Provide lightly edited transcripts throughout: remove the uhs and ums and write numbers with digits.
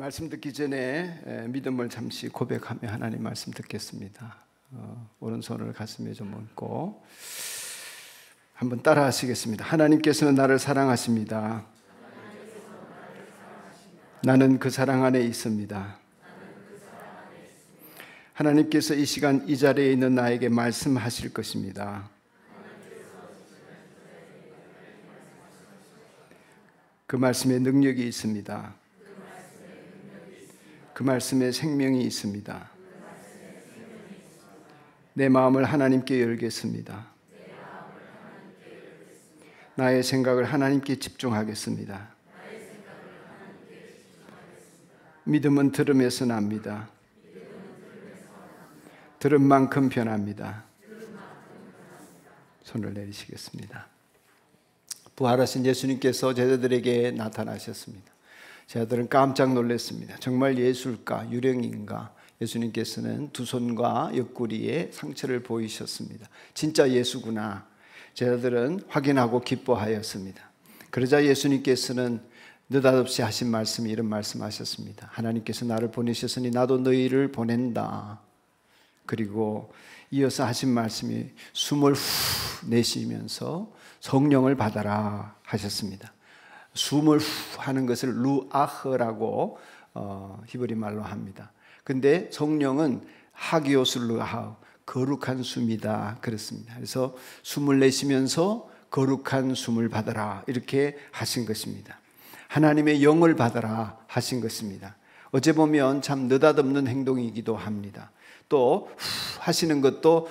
말씀 듣기 전에 믿음을 잠시 고백하며 하나님 말씀 듣겠습니다. 오른손을 가슴에 좀 얹고 한번 따라 하시겠습니다. 하나님께서는 나를 사랑하십니다. 나는 그 사랑 안에 있습니다. 하나님께서 이 시간 이 자리에 있는 나에게 말씀하실 것입니다. 그 말씀에 능력이 있습니다. 그 말씀에 생명이 있습니다. 내 마음을 하나님께 열겠습니다. 나의 생각을 하나님께 집중하겠습니다. 믿음은 들음에서 납니다. 들은 만큼 변합니다. 손을 내리시겠습니다. 부활하신 예수님께서 제자들에게 나타나셨습니다. 제자들은 깜짝 놀랐습니다. 정말 예수일까 유령인가? 예수님께서는 두 손과 옆구리에 상처를 보이셨습니다. 진짜 예수구나. 제자들은 확인하고 기뻐하였습니다. 그러자 예수님께서는 느닷없이 하신 말씀이 이런 말씀하셨습니다. 하나님께서 나를 보내셨으니 나도 너희를 보낸다. 그리고 이어서 하신 말씀이 숨을 후 내쉬면서 성령을 받아라 하셨습니다. 숨을 후 하는 것을 루아흐라고 히브리 말로 합니다. 근데 성령은 하기오스 루아흐, 거룩한 숨이다 그렇습니다. 그래서 숨을 내쉬면서 거룩한 숨을 받아라 이렇게 하신 것입니다. 하나님의 영을 받아라 하신 것입니다. 어찌 보면 참 느닷없는 행동이기도 합니다. 또 하시는 것도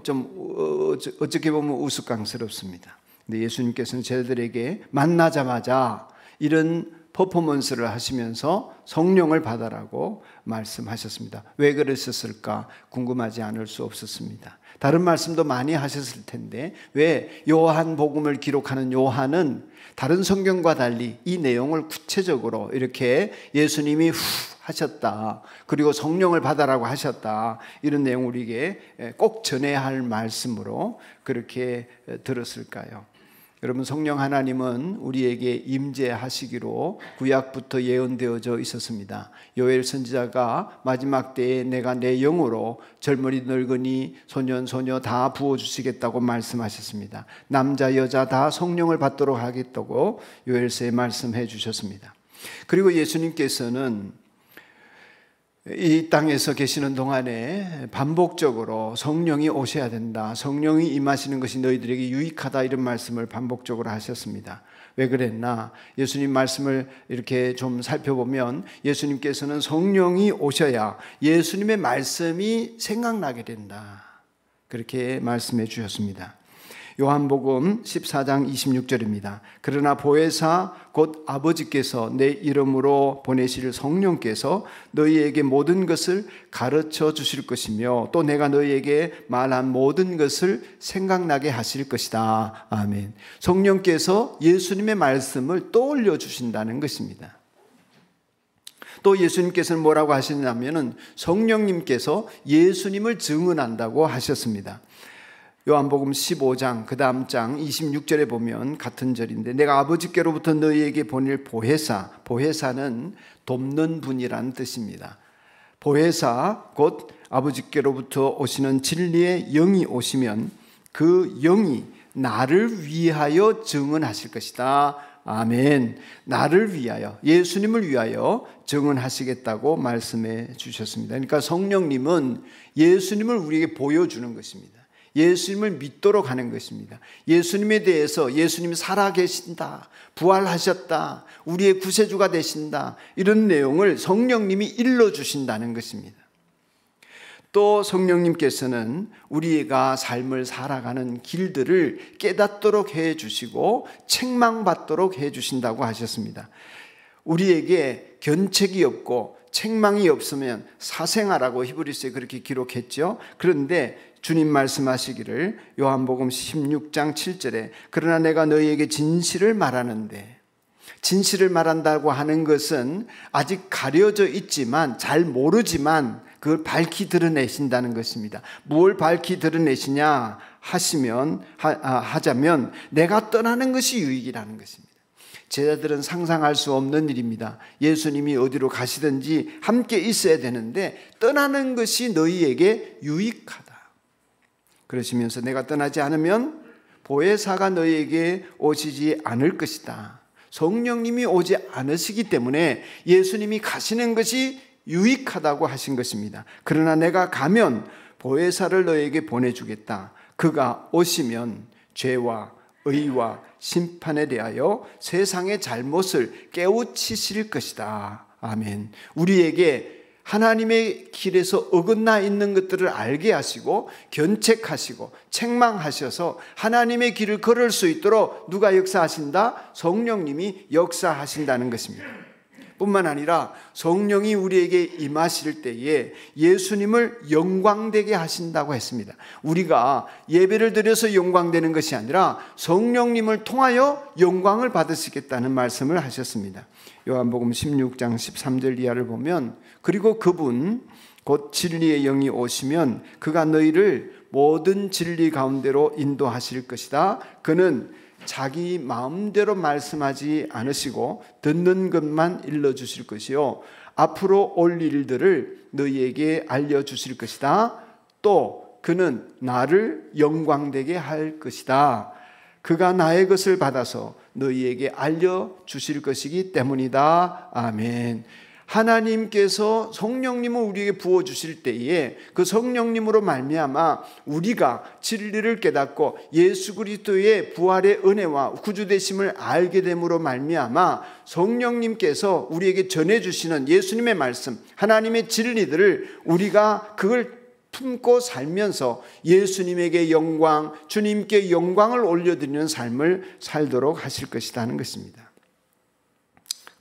좀 어떻게 보면 우스꽝스럽습니다. 근데 예수님께서는 제자들에게 만나자마자 이런 퍼포먼스를 하시면서 성령을 받아라고 말씀하셨습니다. 왜 그러셨을까 궁금하지 않을 수 없었습니다. 다른 말씀도 많이 하셨을 텐데 왜 요한복음을 기록하는 요한은 다른 성경과 달리 이 내용을 구체적으로 이렇게 예수님이 하셨다. 그리고 성령을 받아라고 하셨다. 이런 내용을 우리에게 꼭 전해야 할 말씀으로 그렇게 들었을까요? 여러분, 성령 하나님은 우리에게 임재하시기로 구약부터 예언되어져 있었습니다. 요엘 선지자가 마지막 때에 내가 내 영으로 젊은이 늙은이 소년 소녀 다 부어주시겠다고 말씀하셨습니다. 남자 여자 다 성령을 받도록 하겠다고 요엘서에 말씀해 주셨습니다. 그리고 예수님께서는 이 땅에서 계시는 동안에 반복적으로 성령이 오셔야 된다. 성령이 임하시는 것이 너희들에게 유익하다. 이런 말씀을 반복적으로 하셨습니다. 왜 그랬나? 예수님 말씀을 이렇게 좀 살펴보면 예수님께서는 성령이 오셔야 예수님의 말씀이 생각나게 된다. 그렇게 말씀해 주셨습니다. 요한복음 14장 26절입니다. 그러나 보혜사 곧 아버지께서 내 이름으로 보내실 성령께서 너희에게 모든 것을 가르쳐 주실 것이며 또 내가 너희에게 말한 모든 것을 생각나게 하실 것이다. 아멘. 성령께서 예수님의 말씀을 떠올려 주신다는 것입니다. 또 예수님께서는 뭐라고 하시냐면은 성령님께서 예수님을 증언한다고 하셨습니다. 요한복음 15장 그 다음 장 26절에 보면 같은 절인데 내가 아버지께로부터 너희에게 보낼 보혜사, 보혜사는 돕는 분이라는 뜻입니다. 보혜사 곧 아버지께로부터 오시는 진리의 영이 오시면 그 영이 나를 위하여 증언하실 것이다. 아멘. 나를 위하여, 예수님을 위하여 증언하시겠다고 말씀해 주셨습니다. 그러니까 성령님은 예수님을 우리에게 보여주는 것입니다. 예수님을 믿도록 하는 것입니다. 예수님에 대해서 예수님이 살아계신다, 부활하셨다, 우리의 구세주가 되신다, 이런 내용을 성령님이 일러주신다는 것입니다. 또 성령님께서는 우리가 삶을 살아가는 길들을 깨닫도록 해주시고 책망받도록 해주신다고 하셨습니다. 우리에게 견책이 없고 책망이 없으면 사생아라고 히브리서에 그렇게 기록했죠. 그런데 주님 말씀하시기를 요한복음 16장 7절에 그러나 내가 너희에게 진실을 말하는데, 진실을 말한다고 하는 것은 아직 가려져 있지만 잘 모르지만 그걸 밝히 드러내신다는 것입니다. 뭘 밝히 드러내시냐 하자면 내가 떠나는 것이 유익이라는 것입니다. 제자들은 상상할 수 없는 일입니다. 예수님이 어디로 가시든지 함께 있어야 되는데 떠나는 것이 너희에게 유익하다. 그러시면서 내가 떠나지 않으면 보혜사가 너희에게 오시지 않을 것이다. 성령님이 오지 않으시기 때문에 예수님이 가시는 것이 유익하다고 하신 것입니다. 그러나 내가 가면 보혜사를 너희에게 보내주겠다. 그가 오시면 죄와 의와 심판에 대하여 세상의 잘못을 깨우치실 것이다. 아멘. 우리에게 하나님의 길에서 어긋나 있는 것들을 알게 하시고 견책하시고 책망하셔서 하나님의 길을 걸을 수 있도록 누가 역사하신다? 성령님이 역사하신다는 것입니다. 뿐만 아니라 성령이 우리에게 임하실 때에 예수님을 영광되게 하신다고 했습니다. 우리가 예배를 드려서 영광되는 것이 아니라 성령님을 통하여 영광을 받으시겠다는 말씀을 하셨습니다. 요한복음 16장 13절 이하를 보면 그리고 그분 곧 진리의 영이 오시면 그가 너희를 모든 진리 가운데로 인도하실 것이다. 그는 자기 마음대로 말씀하지 않으시고 듣는 것만 일러주실 것이요 앞으로 올 일들을 너희에게 알려주실 것이다. 또 그는 나를 영광되게 할 것이다. 그가 나의 것을 받아서 너희에게 알려주실 것이기 때문이다. 아멘. 하나님께서 성령님을 우리에게 부어주실 때에 그 성령님으로 말미암아 우리가 진리를 깨닫고 예수 그리스도의 부활의 은혜와 구주되심을 알게 됨으로 말미암아 성령님께서 우리에게 전해주시는 예수님의 말씀, 하나님의 진리들을 우리가 그걸 품고 살면서 예수님에게 영광, 주님께 영광을 올려드리는 삶을 살도록 하실 것이다 하는 것입니다.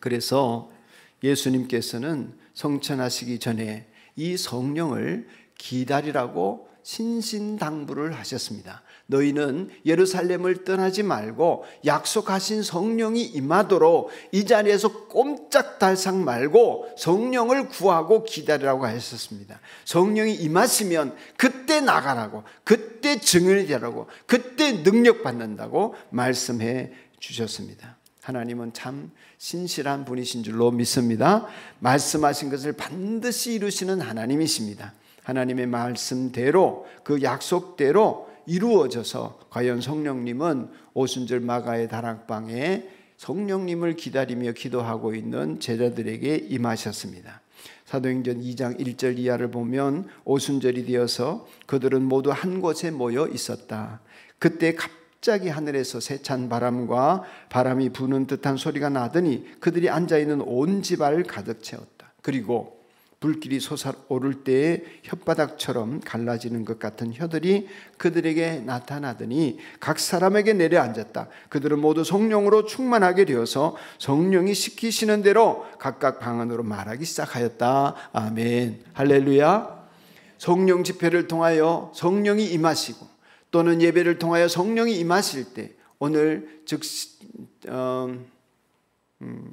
그래서 예수님께서는 성천하시기 전에 이 성령을 기다리라고 신신당부를 하셨습니다. 너희는 예루살렘을 떠나지 말고 약속하신 성령이 임하도록 이 자리에서 꼼짝달싹 말고 성령을 구하고 기다리라고 하셨습니다. 성령이 임하시면 그때 나가라고, 그때 증인이 되라고, 그때 능력 받는다고 말씀해 주셨습니다. 하나님은 참 신실한 분이신 줄로 믿습니다. 말씀하신 것을 반드시 이루시는 하나님이십니다. 하나님의 말씀대로 그 약속대로 이루어져서 과연 성령님은 오순절 마가의 다락방에 성령님을 기다리며 기도하고 있는 제자들에게 임하셨습니다. 사도행전 2장 1절 이하를 보면 오순절이 되어서 그들은 모두 한 곳에 모여 있었다. 그때 갑자기 하늘에서 세찬 바람과 바람이 부는 듯한 소리가 나더니 그들이 앉아있는 온 집안을 가득 채웠다. 그리고 불길이 솟아오를 때에 혓바닥처럼 갈라지는 것 같은 혀들이 그들에게 나타나더니 각 사람에게 내려앉았다. 그들은 모두 성령으로 충만하게 되어서 성령이 시키시는 대로 각각 방언으로 말하기 시작하였다. 아멘. 할렐루야. 성령 집회를 통하여 성령이 임하시고 또는 예배를 통하여 성령이 임하실 때 오늘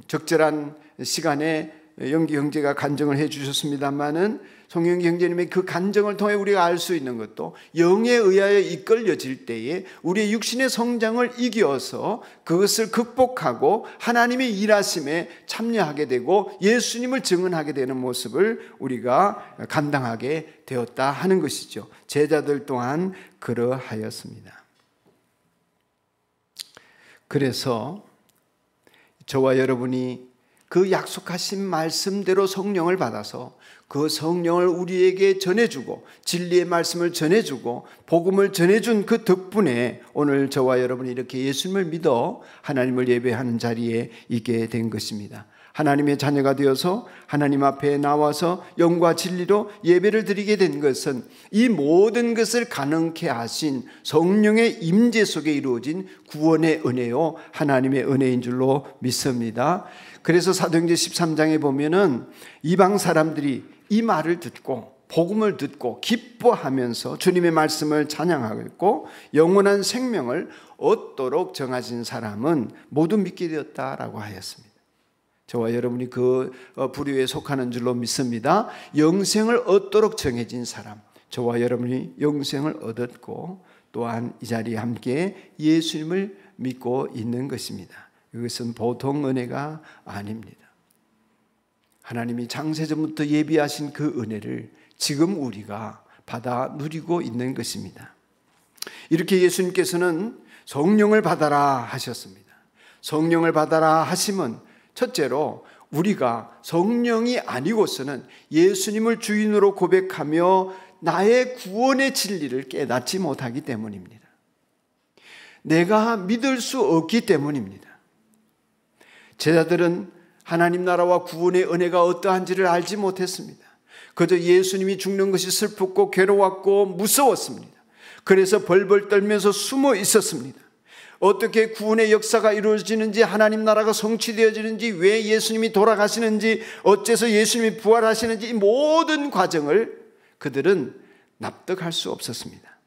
적절한 시간에 영기 형제가 간증을 해 주셨습니다마는 송영기 형제님의 그 간증을 통해 우리가 알 수 있는 것도 영에 의하여 이끌려질 때에 우리의 육신의 성장을 이겨서 그것을 극복하고 하나님의 일하심에 참여하게 되고 예수님을 증언하게 되는 모습을 우리가 감당하게 되었다 하는 것이죠. 제자들 또한 그러하였습니다. 그래서 저와 여러분이 그 약속하신 말씀대로 성령을 받아서 그 성령을 우리에게 전해주고 진리의 말씀을 전해주고 복음을 전해준 그 덕분에 오늘 저와 여러분이 이렇게 예수님을 믿어 하나님을 예배하는 자리에 있게 된 것입니다. 하나님의 자녀가 되어서 하나님 앞에 나와서 영과 진리로 예배를 드리게 된 것은 이 모든 것을 가능케 하신 성령의 임재 속에 이루어진 구원의 은혜요 하나님의 은혜인 줄로 믿습니다. 그래서 사도행전 13장에 보면은 이방 사람들이 이 말을 듣고 복음을 듣고 기뻐하면서 주님의 말씀을 찬양하고 있고 영원한 생명을 얻도록 정하신 사람은 모두 믿게 되었다라고 하였습니다. 저와 여러분이 그 부류에 속하는 줄로 믿습니다. 영생을 얻도록 정해진 사람, 저와 여러분이 영생을 얻었고 또한 이 자리에 함께 예수님을 믿고 있는 것입니다. 이것은 보통 은혜가 아닙니다. 하나님이 창세전부터 예비하신 그 은혜를 지금 우리가 받아 누리고 있는 것입니다. 이렇게 예수님께서는 성령을 받아라 하셨습니다. 성령을 받아라 하시면 첫째로 우리가 성령이 아니고서는 예수님을 주인으로 고백하며 나의 구원의 진리를 깨닫지 못하기 때문입니다. 내가 믿을 수 없기 때문입니다. 제자들은 하나님 나라와 구원의 은혜가 어떠한지를 알지 못했습니다. 그저 예수님이 죽는 것이 슬펐고 괴로웠고 무서웠습니다. 그래서 벌벌 떨면서 숨어 있었습니다. 어떻게 구원의 역사가 이루어지는지, 하나님 나라가 성취되어지는지, 왜 예수님이 돌아가시는지, 어째서 예수님이 부활하시는지, 이 모든 과정을 그들은 납득할 수 없었습니다.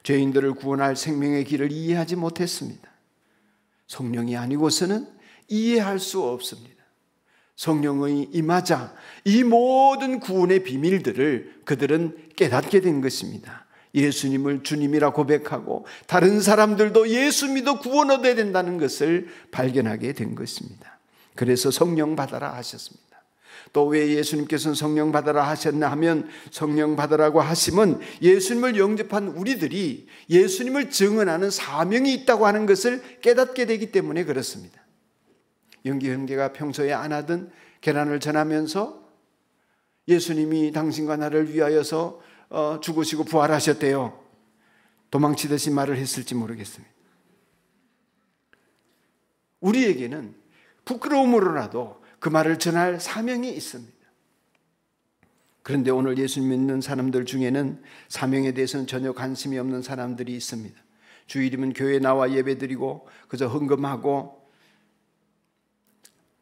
죄인들을 구원할 생명의 길을 이해하지 못했습니다. 성령이 아니고서는 이해할 수 없습니다. 성령의 임하자 이 모든 구원의 비밀들을 그들은 깨닫게 된 것입니다. 예수님을 주님이라 고백하고 다른 사람들도 예수 믿어 구원 얻어야 된다는 것을 발견하게 된 것입니다. 그래서 성령 받아라 하셨습니다. 또 왜 예수님께서는 성령 받아라 하셨나 하면, 성령 받으라고 하시면 예수님을 영접한 우리들이 예수님을 증언하는 사명이 있다고 하는 것을 깨닫게 되기 때문에 그렇습니다. 영기 형제가 평소에 안 하던 계란을 전하면서 예수님이 당신과 나를 위하여서 죽으시고 부활하셨대요. 도망치듯이 말을 했을지 모르겠습니다. 우리에게는 부끄러움으로라도 그 말을 전할 사명이 있습니다. 그런데 오늘 예수 믿는 사람들 중에는 사명에 대해서는 전혀 관심이 없는 사람들이 있습니다. 주일이면 교회에 나와 예배드리고 그저 헌금하고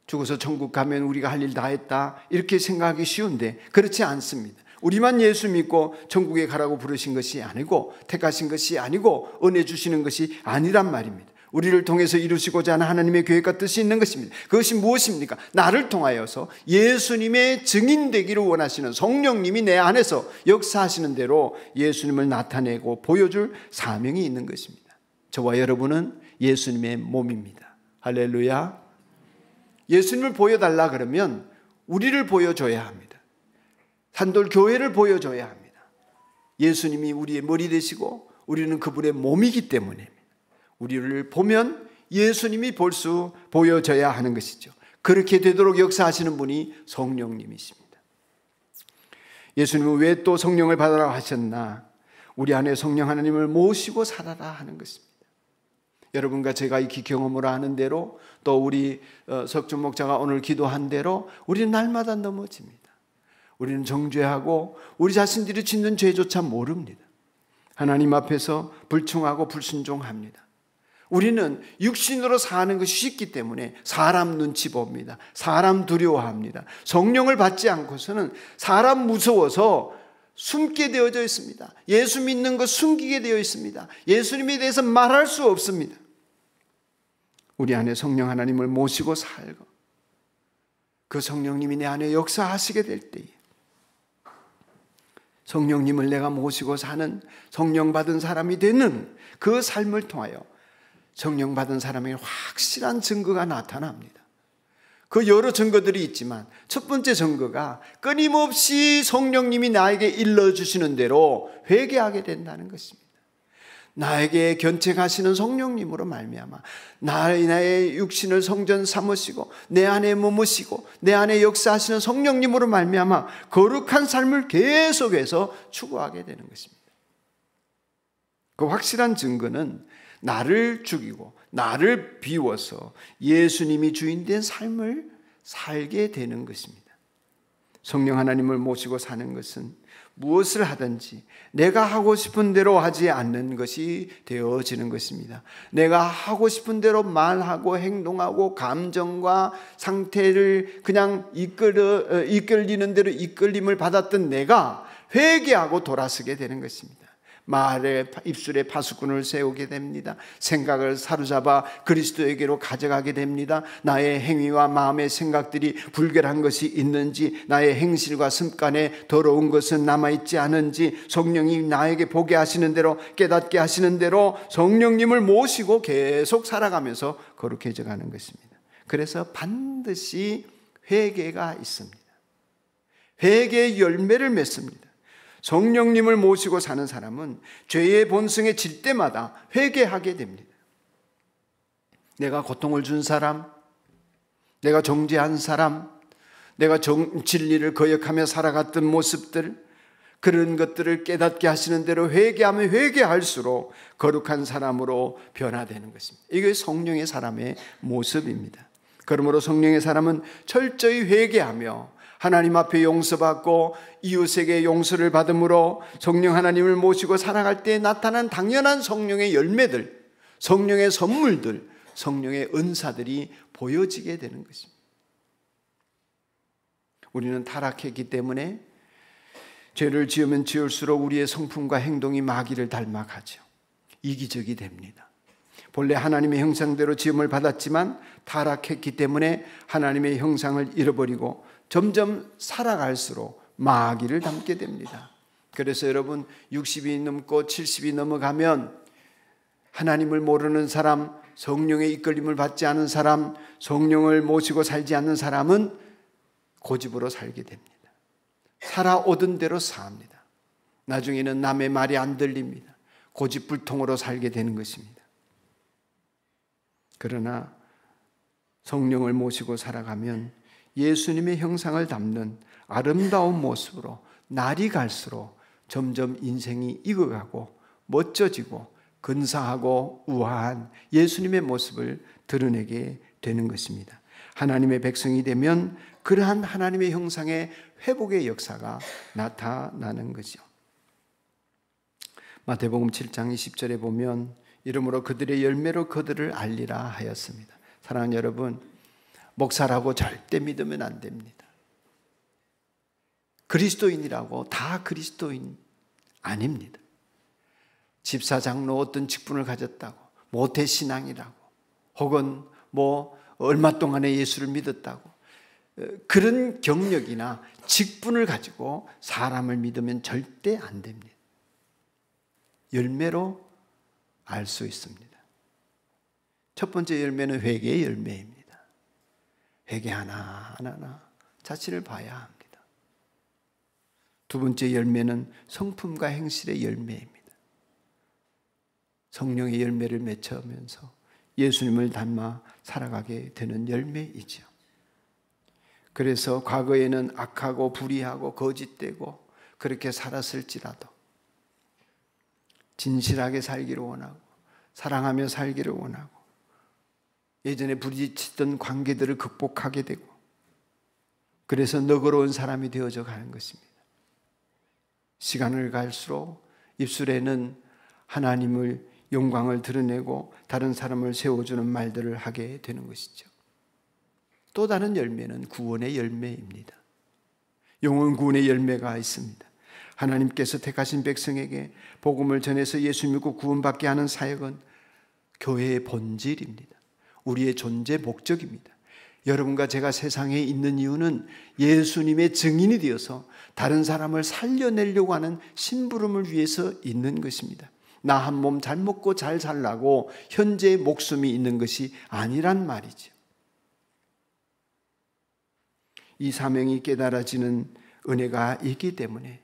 죽어서 천국 가면 우리가 할 일 다 했다, 이렇게 생각하기 쉬운데 그렇지 않습니다. 우리만 예수 믿고 천국에 가라고 부르신 것이 아니고, 택하신 것이 아니고, 은혜 주시는 것이 아니란 말입니다. 우리를 통해서 이루시고자 하는 하나님의 계획과 뜻이 있는 것입니다. 그것이 무엇입니까? 나를 통하여서 예수님의 증인되기를 원하시는 성령님이 내 안에서 역사하시는 대로 예수님을 나타내고 보여줄 사명이 있는 것입니다. 저와 여러분은 예수님의 몸입니다. 할렐루야. 예수님을 보여달라 그러면 우리를 보여줘야 합니다. 산돌 교회를 보여줘야 합니다. 예수님이 우리의 머리 되시고 우리는 그분의 몸이기 때문에 우리를 보면 예수님이 보여져야 하는 것이죠. 그렇게 되도록 역사하시는 분이 성령님이십니다. 예수님은 왜 또 성령을 받으라고 하셨나? 우리 안에 성령 하나님을 모시고 살아라 하는 것입니다. 여러분과 제가 익히 경험을 하는 대로, 또 우리 석준 목자가 오늘 기도한 대로 우리는 날마다 넘어집니다. 우리는 정죄하고 우리 자신들이 짓는 죄조차 모릅니다. 하나님 앞에서 불충하고 불순종합니다. 우리는 육신으로 사는 것이 쉽기 때문에 사람 눈치 봅니다. 사람 두려워합니다. 성령을 받지 않고서는 사람 무서워서 숨게 되어져 있습니다. 예수 믿는 것 숨기게 되어 있습니다. 예수님에 대해서 말할 수 없습니다. 우리 안에 성령 하나님을 모시고 살고 그 성령님이 내 안에 역사하시게 될 때에 성령님을 내가 모시고 사는 성령 받은 사람이 되는 그 삶을 통하여 성령 받은 사람의 확실한 증거가 나타납니다. 그 여러 증거들이 있지만 첫 번째 증거가 끊임없이 성령님이 나에게 일러주시는 대로 회개하게 된다는 것입니다. 나에게 견책하시는 성령님으로 말미암아 나의 육신을 성전 삼으시고 내 안에 머무시고 내 안에 역사하시는 성령님으로 말미암아 거룩한 삶을 계속해서 추구하게 되는 것입니다. 그 확실한 증거는 나를 죽이고 나를 비워서 예수님이 주인된 삶을 살게 되는 것입니다. 성령 하나님을 모시고 사는 것은 무엇을 하든지 내가 하고 싶은 대로 하지 않는 것이 되어지는 것입니다. 내가 하고 싶은 대로 말하고 행동하고 감정과 상태를 그냥 이끌리는 대로 이끌림을 받았던 내가 회개하고 돌아서게 되는 것입니다. 말에 입술에 파수꾼을 세우게 됩니다. 생각을 사로잡아 그리스도에게로 가져가게 됩니다. 나의 행위와 마음의 생각들이 불결한 것이 있는지, 나의 행실과 습관에 더러운 것은 남아있지 않은지 성령이 나에게 보게 하시는 대로, 깨닫게 하시는 대로 성령님을 모시고 계속 살아가면서 거룩해져 가는 것입니다. 그래서 반드시 회개가 있습니다. 회개의 열매를 맺습니다. 성령님을 모시고 사는 사람은 죄의 본성에 질 때마다 회개하게 됩니다. 내가 고통을 준 사람, 내가 정죄한 사람, 내가 진리를 거역하며 살아갔던 모습들, 그런 것들을 깨닫게 하시는 대로 회개하면 회개할수록 거룩한 사람으로 변화되는 것입니다. 이게 성령의 사람의 모습입니다. 그러므로 성령의 사람은 철저히 회개하며 하나님 앞에 용서받고 이웃에게 용서를 받음으로 성령 하나님을 모시고 살아갈 때 나타난 당연한 성령의 열매들, 성령의 선물들, 성령의 은사들이 보여지게 되는 것입니다. 우리는 타락했기 때문에 죄를 지으면 지을수록 우리의 성품과 행동이 마귀를 닮아가죠. 이기적이 됩니다. 본래 하나님의 형상대로 지음을 받았지만 타락했기 때문에 하나님의 형상을 잃어버리고 점점 살아갈수록 마귀를 닮게 됩니다. 그래서 여러분 60이 넘고 70이 넘어가면 하나님을 모르는 사람, 성령의 이끌림을 받지 않은 사람, 성령을 모시고 살지 않는 사람은 고집으로 살게 됩니다. 살아오던 대로 삽니다. 나중에는 남의 말이 안 들립니다. 고집불통으로 살게 되는 것입니다. 그러나 성령을 모시고 살아가면 예수님의 형상을 담는 아름다운 모습으로 날이 갈수록 점점 인생이 익어가고 멋져지고 근사하고 우아한 예수님의 모습을 드러내게 되는 것입니다. 하나님의 백성이 되면 그러한 하나님의 형상의 회복의 역사가 나타나는 거죠. 마태복음 7장 20절에 보면 이러므로 그들의 열매로 그들을 알리라 하였습니다. 사랑하는 여러분, 목사라고 절대 믿으면 안 됩니다. 그리스도인이라고 다 그리스도인 아닙니다. 집사, 장로 어떤 직분을 가졌다고, 모태신앙이라고, 혹은 얼마 동안에 예수를 믿었다고, 그런 경력이나 직분을 가지고 사람을 믿으면 절대 안 됩니다. 열매로 알 수 있습니다. 첫 번째 열매는 회개의 열매입니다. 회개 하나하나 자신을 봐야 합니다. 두 번째 열매는 성품과 행실의 열매입니다. 성령의 열매를 맺으면서 예수님을 닮아 살아가게 되는 열매이죠. 그래서 과거에는 악하고 불의하고 거짓되고 그렇게 살았을지라도 진실하게 살기를 원하고 사랑하며 살기를 원하고 예전에 부딪히던 관계들을 극복하게 되고 그래서 너그러운 사람이 되어져 가는 것입니다. 시간을 갈수록 입술에는 하나님을 영광을 드러내고 다른 사람을 세워주는 말들을 하게 되는 것이죠. 또 다른 열매는 구원의 열매입니다. 영혼 구원의 열매가 있습니다. 하나님께서 택하신 백성에게 복음을 전해서 예수 믿고 구원받게 하는 사역은 교회의 본질입니다. 우리의 존재 목적입니다. 여러분과 제가 세상에 있는 이유는 예수님의 증인이 되어서 다른 사람을 살려내려고 하는 심부름을 위해서 있는 것입니다. 나 한 몸 잘 먹고 잘 살라고 현재의 목숨이 있는 것이 아니란 말이죠. 이 사명이 깨달아지는 은혜가 있기 때문에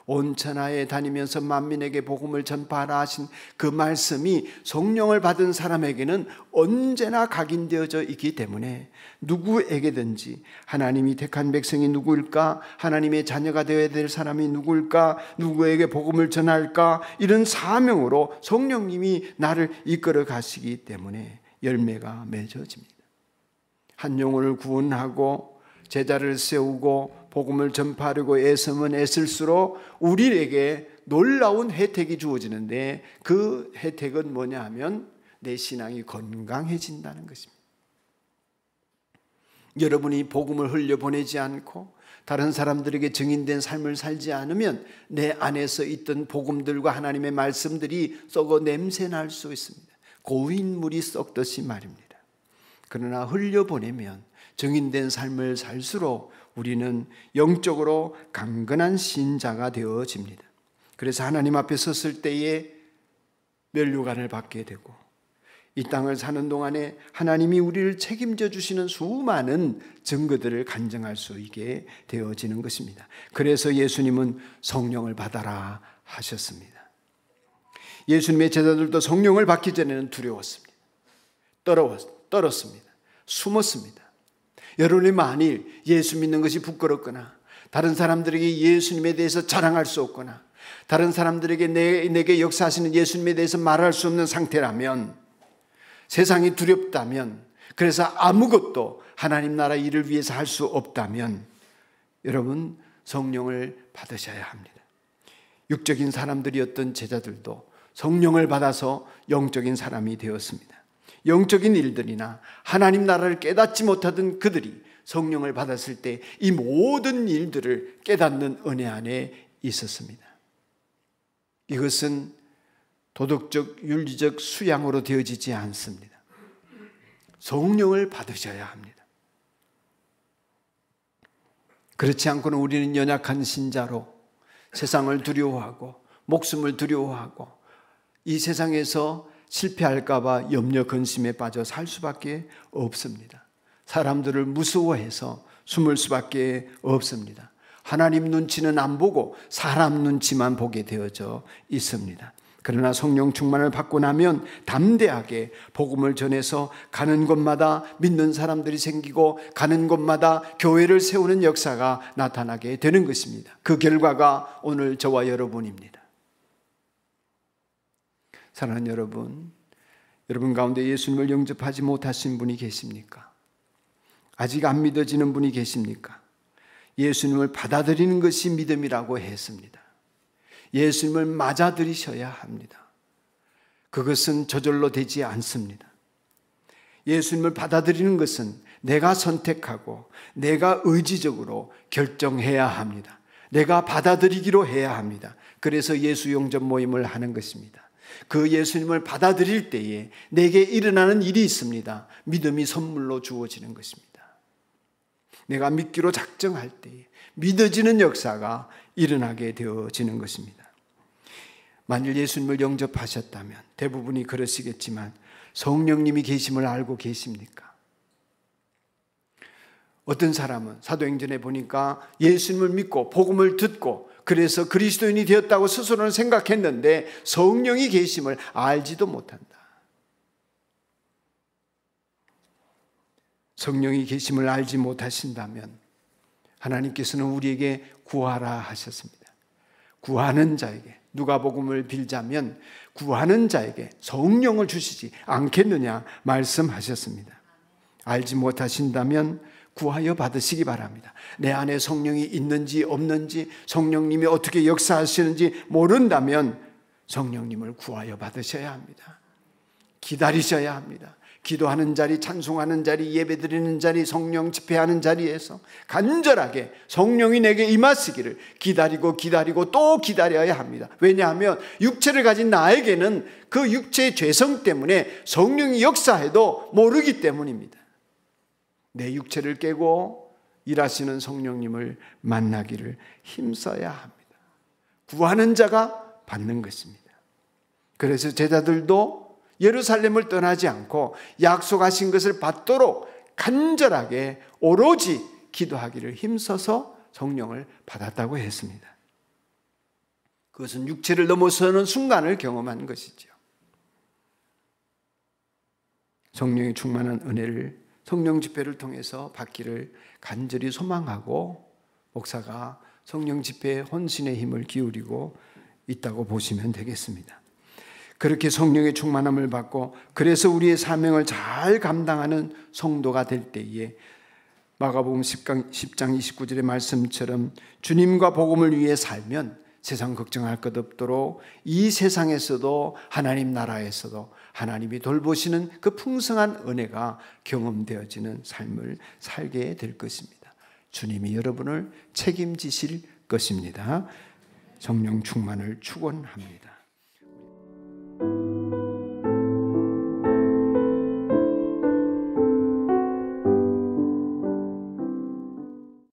온 천하에 다니면서 만민에게 복음을 전파하라 하신 그 말씀이 성령을 받은 사람에게는 언제나 각인되어져 있기 때문에 누구에게든지 하나님이 택한 백성이 누구일까? 하나님의 자녀가 되어야 될 사람이 누구일까? 누구에게 복음을 전할까? 이런 사명으로 성령님이 나를 이끌어 가시기 때문에 열매가 맺어집니다. 한 영혼을 구원하고 제자를 세우고 복음을 전파하려고 애쓰면 애쓸수록 우리에게 놀라운 혜택이 주어지는데 그 혜택은 뭐냐 하면 내 신앙이 건강해진다는 것입니다. 여러분이 복음을 흘려보내지 않고 다른 사람들에게 증인된 삶을 살지 않으면 내 안에서 있던 복음들과 하나님의 말씀들이 썩어 냄새 날 수 있습니다. 고인물이 썩듯이 말입니다. 그러나 흘려보내면 증인된 삶을 살수록 우리는 영적으로 강건한 신자가 되어집니다. 그래서 하나님 앞에 섰을 때에 면류관을 받게 되고 이 땅을 사는 동안에 하나님이 우리를 책임져 주시는 수많은 증거들을 간증할 수 있게 되어지는 것입니다. 그래서 예수님은 성령을 받아라 하셨습니다. 예수님의 제자들도 성령을 받기 전에는 두려웠습니다. 떨었습니다. 숨었습니다. 여러분이 만일 예수 믿는 것이 부끄럽거나 다른 사람들에게 예수님에 대해서 자랑할 수 없거나 다른 사람들에게 내게 역사하시는 예수님에 대해서 말할 수 없는 상태라면, 세상이 두렵다면, 그래서 아무것도 하나님 나라 일을 위해서 할 수 없다면 여러분 성령을 받으셔야 합니다. 육적인 사람들이었던 제자들도 성령을 받아서 영적인 사람이 되었습니다. 영적인 일들이나 하나님 나라를 깨닫지 못하던 그들이 성령을 받았을 때 이 모든 일들을 깨닫는 은혜 안에 있었습니다. 이것은 도덕적, 윤리적 수양으로 되어지지 않습니다. 성령을 받으셔야 합니다. 그렇지 않고는 우리는 연약한 신자로 세상을 두려워하고 목숨을 두려워하고 이 세상에서 실패할까 봐 염려 근심에 빠져 살 수밖에 없습니다. 사람들을 무서워해서 숨을 수밖에 없습니다. 하나님 눈치는 안 보고 사람 눈치만 보게 되어져 있습니다. 그러나 성령 충만을 받고 나면 담대하게 복음을 전해서 가는 곳마다 믿는 사람들이 생기고 가는 곳마다 교회를 세우는 역사가 나타나게 되는 것입니다. 그 결과가 오늘 저와 여러분입니다. 사랑하는 여러분, 여러분 가운데 예수님을 영접하지 못하신 분이 계십니까? 아직 안 믿어지는 분이 계십니까? 예수님을 받아들이는 것이 믿음이라고 했습니다. 예수님을 맞아들이셔야 합니다. 그것은 저절로 되지 않습니다. 예수님을 받아들이는 것은 내가 선택하고 내가 의지적으로 결정해야 합니다. 내가 받아들이기로 해야 합니다. 그래서 예수 영접 모임을 하는 것입니다. 그 예수님을 받아들일 때에 내게 일어나는 일이 있습니다. 믿음이 선물로 주어지는 것입니다. 내가 믿기로 작정할 때에 믿어지는 역사가 일어나게 되어지는 것입니다. 만일 예수님을 영접하셨다면 대부분이 그러시겠지만 성령님이 계심을 알고 계십니까? 어떤 사람은 사도행전에 보니까 예수님을 믿고 복음을 듣고 그래서 그리스도인이 되었다고 스스로는 생각했는데 성령이 계심을 알지도 못한다. 성령이 계심을 알지 못하신다면 하나님께서는 우리에게 구하라 하셨습니다. 구하는 자에게, 누가복음을 빌자면 구하는 자에게 성령을 주시지 않겠느냐 말씀하셨습니다. 알지 못하신다면 구하여 받으시기 바랍니다. 내 안에 성령이 있는지 없는지, 성령님이 어떻게 역사하시는지 모른다면 성령님을 구하여 받으셔야 합니다. 기다리셔야 합니다. 기도하는 자리, 찬송하는 자리, 예배드리는 자리, 성령 집회하는 자리에서 간절하게 성령이 내게 임하시기를 기다리고 또 기다려야 합니다. 왜냐하면 육체를 가진 나에게는 그 육체의 죄성 때문에 성령이 역사해도 모르기 때문입니다. 내 육체를 깨고 일하시는 성령님을 만나기를 힘써야 합니다. 구하는 자가 받는 것입니다. 그래서 제자들도 예루살렘을 떠나지 않고 약속하신 것을 받도록 간절하게 오로지 기도하기를 힘써서 성령을 받았다고 했습니다. 그것은 육체를 넘어서는 순간을 경험한 것이죠. 성령의 충만한 은혜를 성령 집회를 통해서 받기를 간절히 소망하고 목사가 성령 집회에 혼신의 힘을 기울이고 있다고 보시면 되겠습니다. 그렇게 성령의 충만함을 받고 그래서 우리의 사명을 잘 감당하는 성도가 될 때에 마가복음 10장 29절의 말씀처럼 주님과 복음을 위해 살면 세상 걱정할 것 없도록 이 세상에서도 하나님 나라에서도 하나님이 돌보시는 그 풍성한 은혜가 경험되어지는 삶을 살게 될 것입니다. 주님이 여러분을 책임지실 것입니다. 성령 충만을 축원합니다.